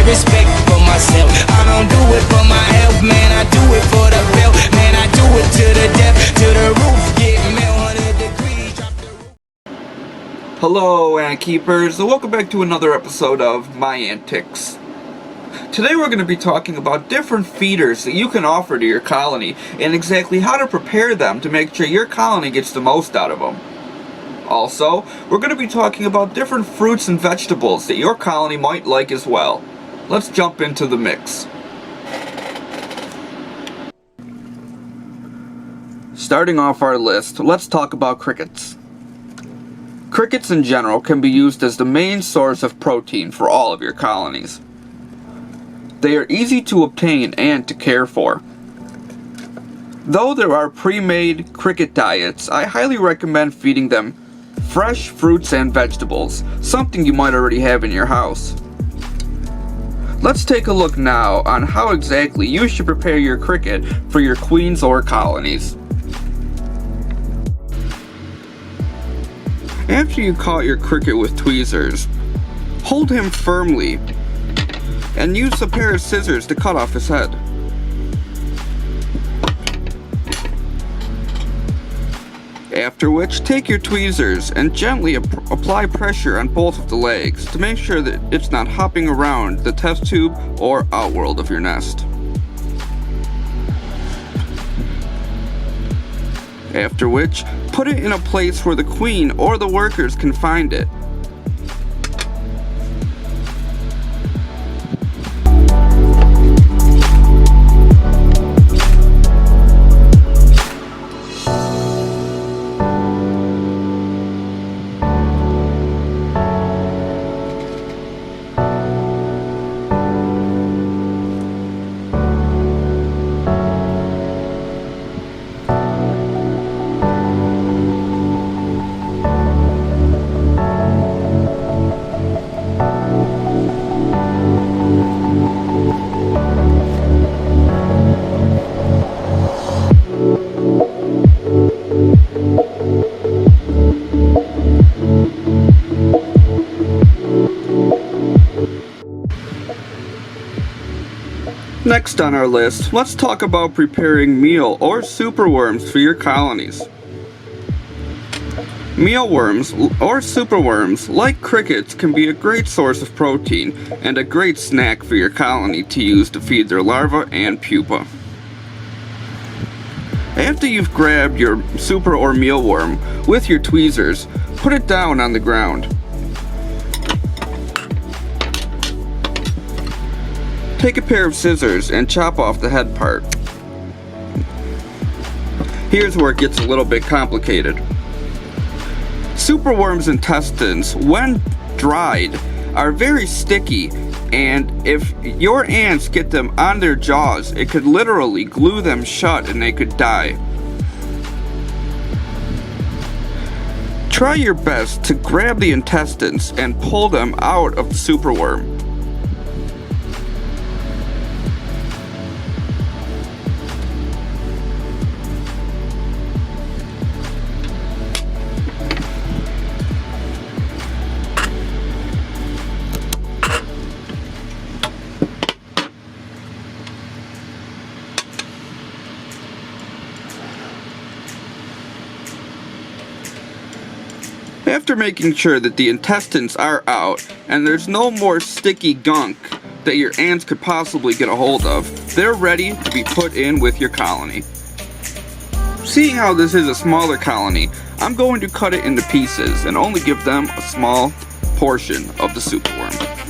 respect for myself. I don't do it for my health, man, I do it for the belt. Man, I do it to the depth, to the roof, get mail 100 degrees, drop the roof. Hello, ant keepers, and welcome back to another episode of My Antics. Today we're going to be talking about different feeders that you can offer to your colony and exactly how to prepare them to make sure your colony gets the most out of them. Also, we're going to be talking about different fruits and vegetables that your colony might like as well. Let's jump into the mix. Starting off our list, let's talk about crickets. Crickets in general can be used as the main source of protein for all of your colonies. They are easy to obtain and to care for. Though there are pre-made cricket diets, I highly recommend feeding them fresh fruits and vegetables, something you might already have in your house. Let's take a look now on how exactly you should prepare your cricket for your queens or colonies. After you caught your cricket with tweezers, hold him firmly and use a pair of scissors to cut off his head. After which, take your tweezers and gently apply pressure on both of the legs to make sure that it's not hopping around the test tube or outworld of your nest. After which, put it in a place where the queen or the workers can find it. Next on our list, let's talk about preparing meal or superworms for your colonies. Mealworms or superworms, like crickets, can be a great source of protein and a great snack for your colony to use to feed their larvae and pupa. After you've grabbed your super or mealworm with your tweezers, put it down on the ground. Take a pair of scissors and chop off the head part. Here's where it gets a little bit complicated. Superworms' intestines, when dried, are very sticky, and if your ants get them on their jaws, it could literally glue them shut and they could die. Try your best to grab the intestines and pull them out of the superworm. After making sure that the intestines are out and there's no more sticky gunk that your ants could possibly get a hold of, they're ready to be put in with your colony. Seeing how this is a smaller colony, I'm going to cut it into pieces and only give them a small portion of the superworm.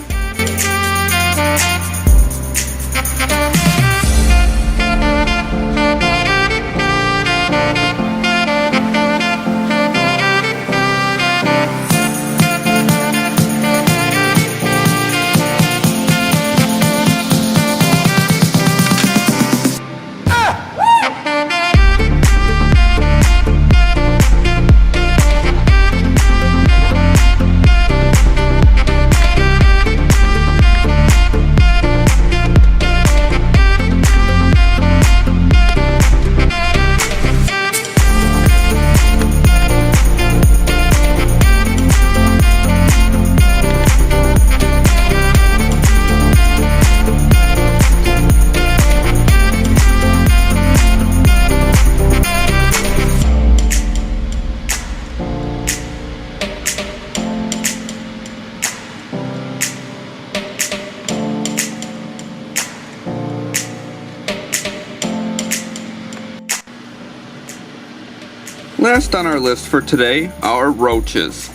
Last on our list for today are roaches.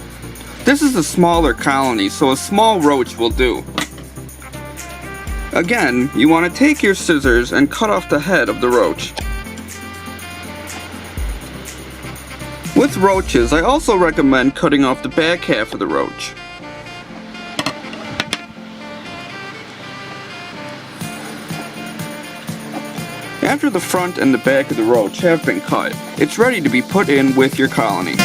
This is a smaller colony, so a small roach will do. Again, you want to take your scissors and cut off the head of the roach. With roaches, I also recommend cutting off the back half of the roach. After the front and the back of the roach have been cut, it's ready to be put in with your colony.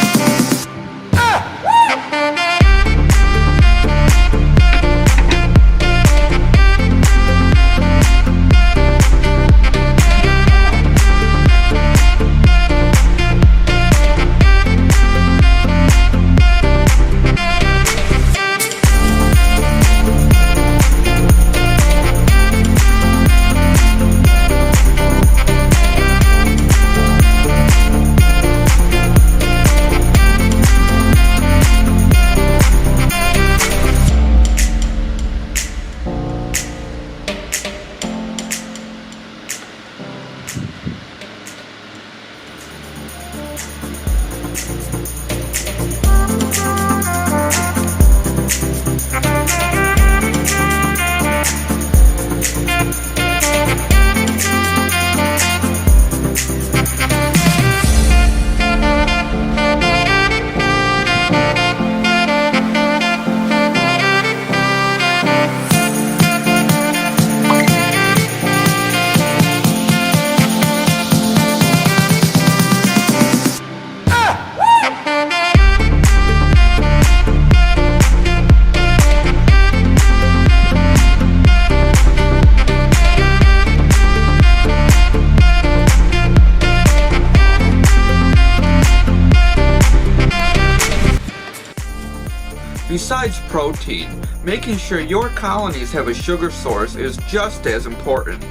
Besides protein, making sure your colonies have a sugar source is just as important.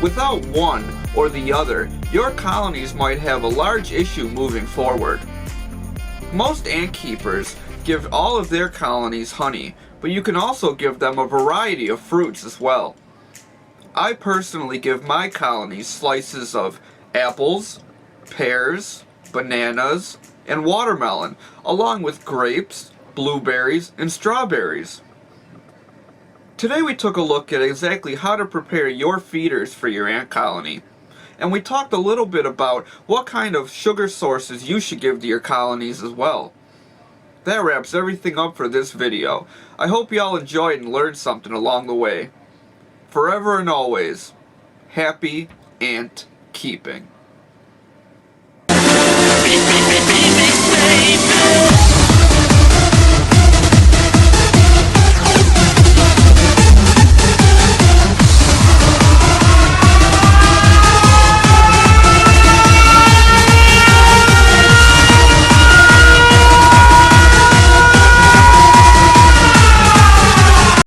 Without one or the other, your colonies might have a large issue moving forward. Most ant keepers give all of their colonies honey, but you can also give them a variety of fruits as well. I personally give my colonies slices of apples, pears, bananas, and watermelon, along with grapes, blueberries, and strawberries. Today we took a look at exactly how to prepare your feeders for your ant colony. And we talked a little bit about what kind of sugar sources you should give to your colonies as well. That wraps everything up for this video. I hope y'all enjoyed and learned something along the way. Forever and always, happy ant keeping.